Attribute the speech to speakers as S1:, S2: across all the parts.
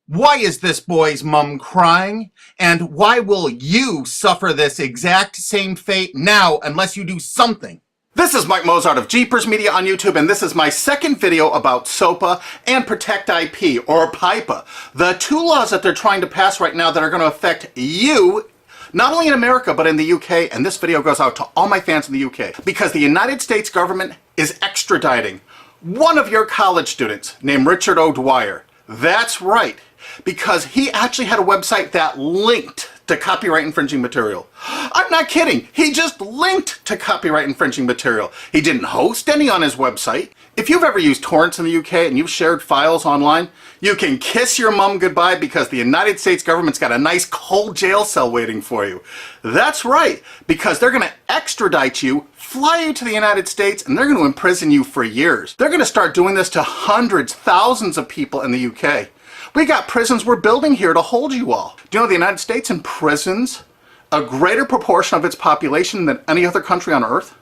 S1: Why is this boy's mom crying? And why will you suffer this exact same fate now unless you do something? This is Mike Mozart of Jeepersmedia on YouTube, and this is my second video about SOPA and Protect IP, or PIPA, the two laws that they're trying to pass right now that are going to affect you, not only in America, but in the UK. And this video goes out to all my fans in the UK, because the United States government is extraditing one of your college students named Richard ODwyer. That's right, because he actually had a website that linked to copyright infringing material. I'm not kidding. He just linked to copyright infringing material. He didn't host any on his website. If you've ever used torrents in the UK and you've shared files online, you can kiss your mom goodbye, because the United States government's got a nice cold jail cell waiting for you. That's right, because they're going to extradite you, fly you to the United States, and they're going to imprison you for years. They're going to start doing this to hundreds, thousands of people in the UK. We got prisons we're building here to hold you all. Do you know the United States imprisons a greater proportion of its population than any other country on earth?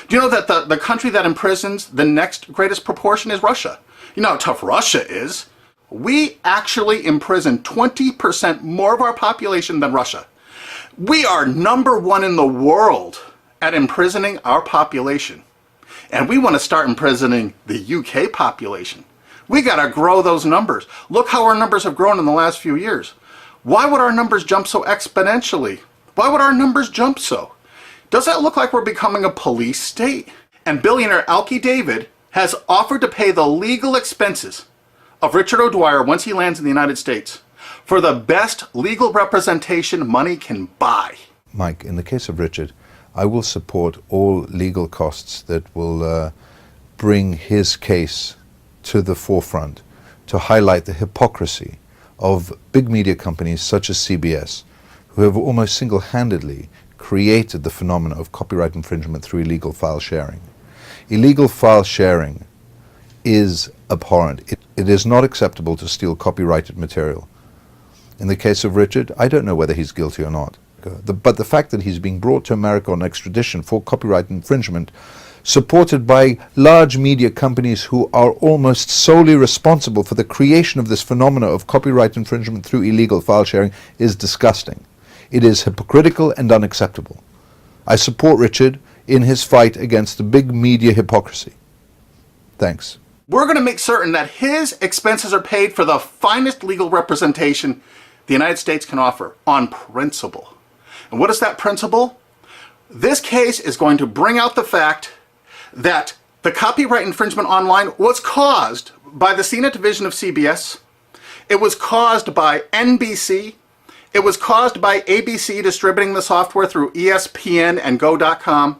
S1: Do you know that the country that imprisons the next greatest proportion is Russia? You know how tough Russia is. We actually imprison 20% more of our population than Russia. We are #1 in the world at imprisoning our population. And we want to start imprisoning the UK population. We got to grow those numbers. Look how our numbers have grown in the last few years. Why would our numbers jump so exponentially? Why would our numbers jump so? Does that look like we're becoming a police state? And billionaire Alki David has offered to pay the legal expenses of Richard ODwyer once he lands in the United States for the best legal representation money can buy.
S2: Mike, in the case of Richard, I will support all legal costs that will bring his case to the forefront, to highlight the hypocrisy of big media companies such as CBS, who have almost single-handedly created the phenomenon of copyright infringement through illegal file sharing. Illegal file sharing is abhorrent. It is not acceptable to steal copyrighted material. In the case of Richard, I don't know whether he's guilty or not, but the fact that he's being brought to America on extradition for copyright infringement, supported by large media companies who are almost solely responsible for the creation of this phenomena of copyright infringement through illegal file sharing, is disgusting. It is hypocritical and unacceptable. I support Richard in his fight against the big media hypocrisy. Thanks.
S1: We're going to make certain that his expenses are paid for the finest legal representation the United States can offer on principle. And what is that principle? This case is going to bring out the fact that the copyright infringement online was caused by the CNET division of CBS. It was caused by NBC. It was caused by ABC distributing the software through ESPN and Go.com.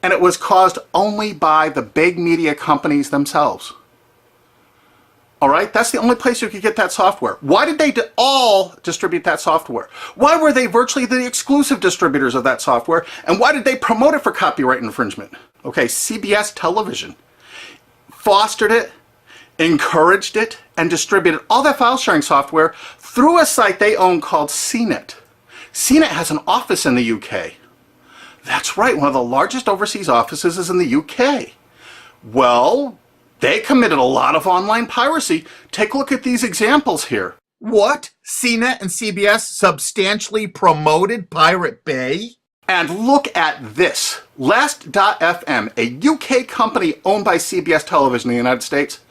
S1: And it was caused only by the big media companies themselves. All right, that's the only place you could get that software. Why did they all distribute that software? Why were they virtually the exclusive distributors of that software? And why did they promote it for copyright infringement? Okay, CBS television fostered it, encouraged it, and distributed all that file sharing software through a site they own called CNET. CNET has an office in the UK. That's right, one of the largest overseas offices is in the UK. Well, they committed a lot of online piracy. Take a look at these examples here. What? CNET and CBS substantially promoted Pirate Bay? And look at this. Last.fm, a UK company owned by CBS Television in the United States.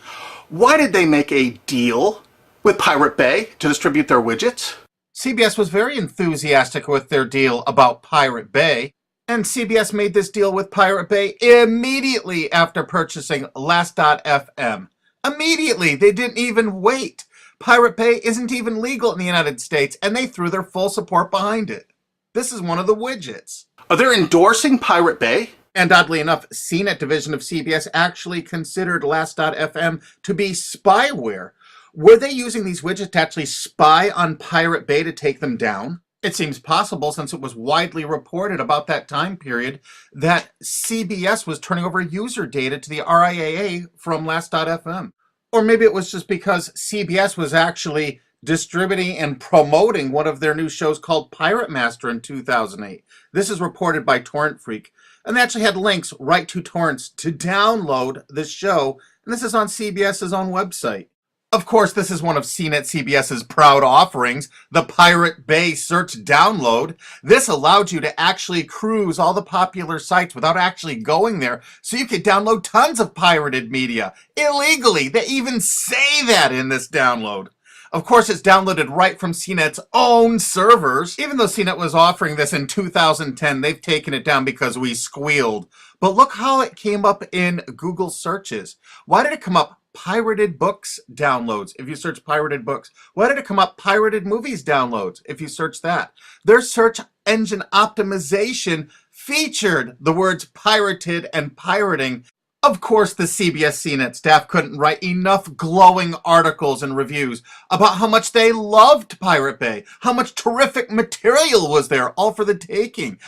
S1: Why did they make a deal with Pirate Bay to distribute their widgets? CBS was very enthusiastic with their deal about Pirate Bay. And CBS made this deal with Pirate Bay immediately after purchasing Last.fm. Immediately. They didn't even wait. Pirate Bay isn't even legal in the United States, and they threw their full support behind it. This is one of the widgets. They're endorsing Pirate Bay. And oddly enough, CNET division of CBS actually considered Last.fm to be spyware. Were they using these widgets to actually spy on Pirate Bay to take them down? It seems possible, since it was widely reported about that time period that CBS was turning over user data to the RIAA from Last.fm. Or maybe it was just because CBS was actually distributing and promoting one of their new shows called Pirate Master in 2008. This is reported by Torrent Freak. And they actually had links right to torrents to download this show. And this is on CBS's own website.
S3: Of course, this is one of CNET CBS's proud offerings, the Pirate Bay Search Download. This allowed you to actually cruise all the popular sites without actually going there, so you could download tons of pirated media illegally. They even say that in this download. Of course, it's downloaded right from CNET's own servers. Even though CNET was offering this in 2010, they've taken it down because we squealed. But look how it came up in Google searches. Why did it come up pirated books downloads if you search pirated books? Why did it come up pirated movies downloads if you search that? Their search engine optimization featured the words pirated and pirating. Of course, the CBS CNET staff couldn't write enough glowing articles and reviews about how much they loved Pirate Bay, how much terrific material was there, all for the taking.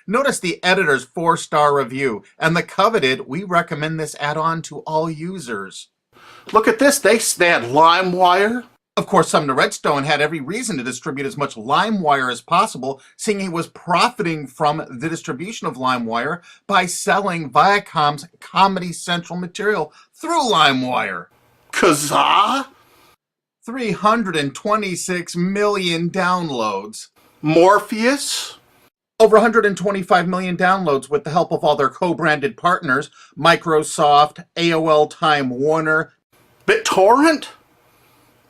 S3: Notice the editor's 4-star review and the coveted, we recommend this add-on to all users.
S1: Look at this. They had LimeWire.
S3: Of course, Sumner Redstone had every reason to distribute as much LimeWire as possible, seeing he was profiting from the distribution of LimeWire by selling Viacom's Comedy Central material through LimeWire.
S1: Kazaa?
S3: 326 million downloads.
S1: Morpheus?
S3: Over 125 million downloads with the help of all their co-branded partners, Microsoft, AOL Time Warner,
S1: BitTorrent?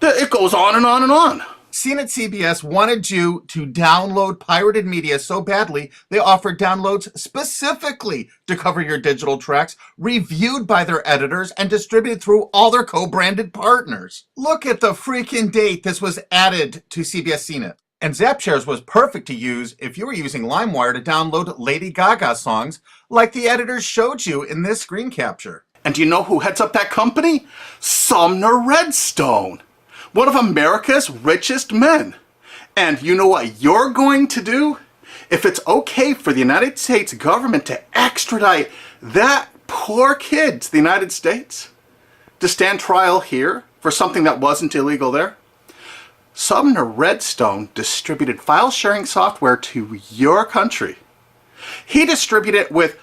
S1: It goes on and on and on.
S3: CNET CBS wanted you to download pirated media so badly, they offered downloads specifically to cover your digital tracks, reviewed by their editors, and distributed through all their co-branded partners. Look at the freaking date this was added to CBS CNET. And ZapShares was perfect to use if you were using LimeWire to download Lady Gaga songs, like the editors showed you in this screen capture.
S1: And do you know who heads up that company? Sumner Redstone, one of America's richest men. And you know what you're going to do? If it's okay for the United States government to extradite that poor kid to the United States to stand trial here for something that wasn't illegal there, Sumner Redstone distributed file sharing software to your country. He distributed it with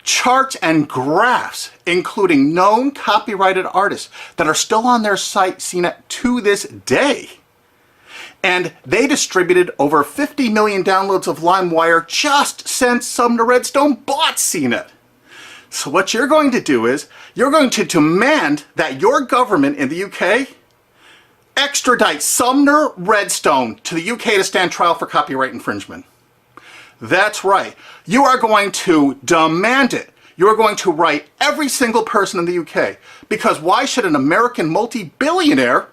S1: charts and graphs, including known copyrighted artists that are still on their site CNET to this day. And they distributed over 50 million downloads of LimeWire just since Sumner Redstone bought CNET. So what you're going to do is, you're going to demand that your government in the UK extradite Sumner Redstone to the UK to stand trial for copyright infringement. That's right. You are going to demand it. You are going to write every single person in the UK. Because why should an American multi-billionaire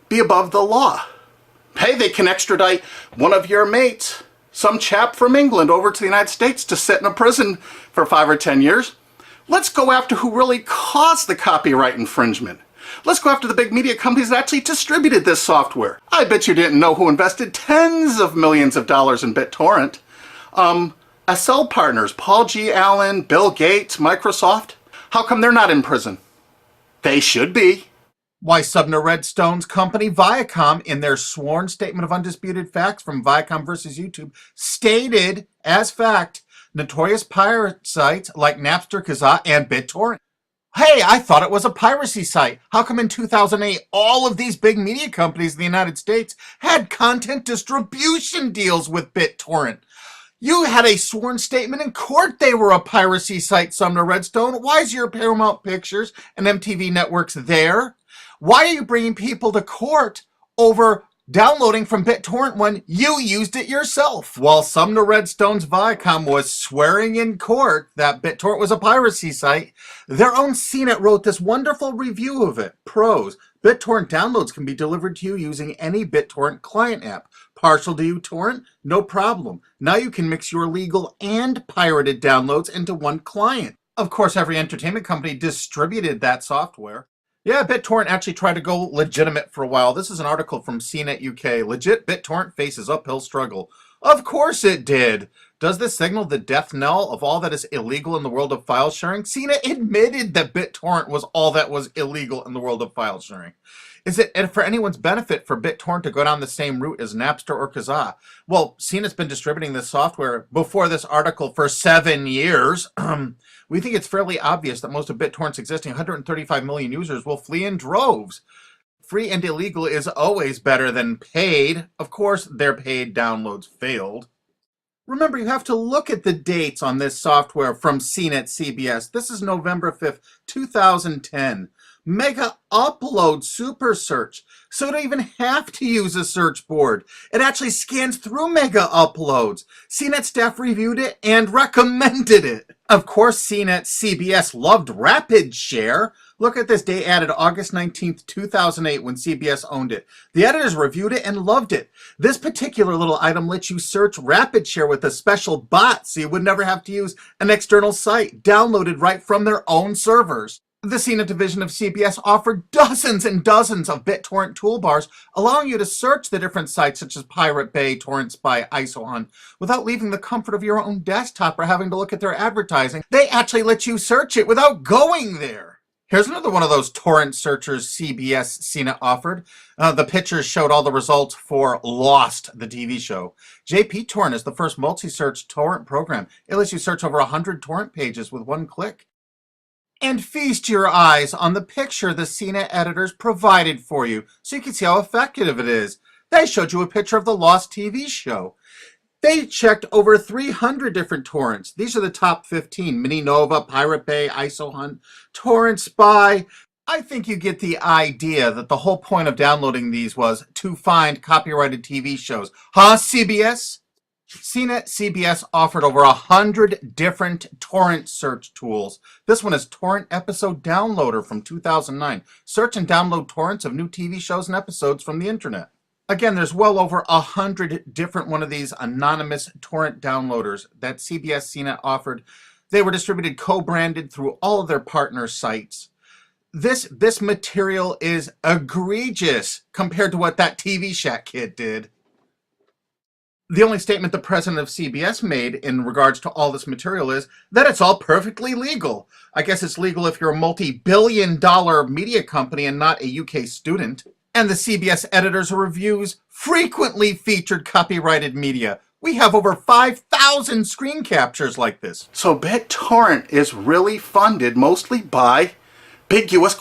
S1: be above the law? Hey, they can extradite one of your mates, some chap from England, over to the United States to sit in a prison for 5 or 10 years. Let's go after who really caused the copyright infringement. Let's go after the big media companies that actually distributed this software. I bet you didn't know who invested tens of millions of dollars in BitTorrent. SL partners, Paul G. Allen, Bill Gates, Microsoft. How come they're not in prison? They should be.
S3: Why, Sumner Redstone's company Viacom, in their sworn statement of undisputed facts from Viacom versus YouTube, stated as fact notorious pirate sites like Napster, Kazaa, and BitTorrent. Hey, I thought it was a piracy site. How come in 2008 all of these big media companies in the United States had content distribution deals with BitTorrent? You had a sworn statement in court they were a piracy site, Sumner Redstone. Why is your Paramount Pictures and MTV networks there? Why are you bringing people to court over downloading from BitTorrent when you used it yourself? While Sumner Redstone's Viacom was swearing in court that BitTorrent was a piracy site, their own CNET wrote this wonderful review of it. Pros: BitTorrent downloads can be delivered to you using any BitTorrent client app. Partial to uTorrent? No problem. Now you can mix your legal and pirated downloads into one client. Of course, every entertainment company distributed that software. Yeah, BitTorrent actually tried to go legitimate for a while. This is an article from CNET UK. Legit BitTorrent faces uphill struggle. Of course it did. Does this signal the death knell of all that is illegal in the world of file sharing? CNET admitted that BitTorrent was all that was illegal in the world of file sharing. Is it for anyone's benefit for BitTorrent to go down the same route as Napster or Kazaa? Well, CNET's been distributing this software before this article for 7 years. We think it's fairly obvious that most of BitTorrent's existing 135 million users will flee in droves. free and illegal is always better than paid. Of course, their paid downloads failed. Remember, you have to look at the dates on this software from CNET CBS. This is November 5th, 2010. MegaUpload Super Search. So you don't even have to use a search board. It actually scans through MegaUploads. CNET staff reviewed it and recommended it. Of course, CNET CBS loved Rapid Share. Look at this. They added August 19th, 2008 when CBS owned it. The editors reviewed it and loved it. This particular little item lets you search Rapid Share with a special bot so you would never have to use an external site, downloaded right from their own servers. The CNET division of CBS offered dozens and dozens of BitTorrent toolbars, allowing you to search the different sites such as Pirate Bay, Torrent Spy, ISOHunt, without leaving the comfort of your own desktop or having to look at their advertising. They actually let you search it without going there. Here's another one of those torrent searchers CBS CNET offered. The pictures showed all the results for Lost, the TV show. JPTorrent is the first multi-search torrent program. It lets you search over 100 torrent pages with one click. And feast your eyes on the picture the CNET editors provided for you so you can see how effective it is. They showed you a picture of the Lost TV show. They checked over 300 different torrents. These are the top 15. Mininova, Pirate Bay, ISOHunt, Torrent Spy. I think you get the idea that the whole point of downloading these was to find copyrighted TV shows. Huh, CBS? CNET CBS offered over 100 different torrent search tools. This one is Torrent Episode Downloader from 2009. Search and download torrents of new TV shows and episodes from the internet. Again, there's well over 100 different one of these anonymous torrent downloaders that CBS CNET offered. They were distributed co-branded through all of their partner sites. This material is egregious compared to what that TV Shack kid did. The only statement the president of CBS made in regards to all this material is that it's all perfectly legal. I guess it's legal if you're a multi-billion-dollar media company and not a UK student. And the CBS editors' reviews frequently featured copyrighted media. We have over 5,000 screen captures like this.
S1: So BitTorrent is really funded mostly by big US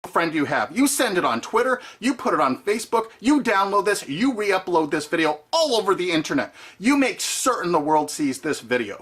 S1: friend you have. You send it on Twitter, you put it on Facebook, you download this, you re-upload this video all over the internet. You make certain the world sees this video.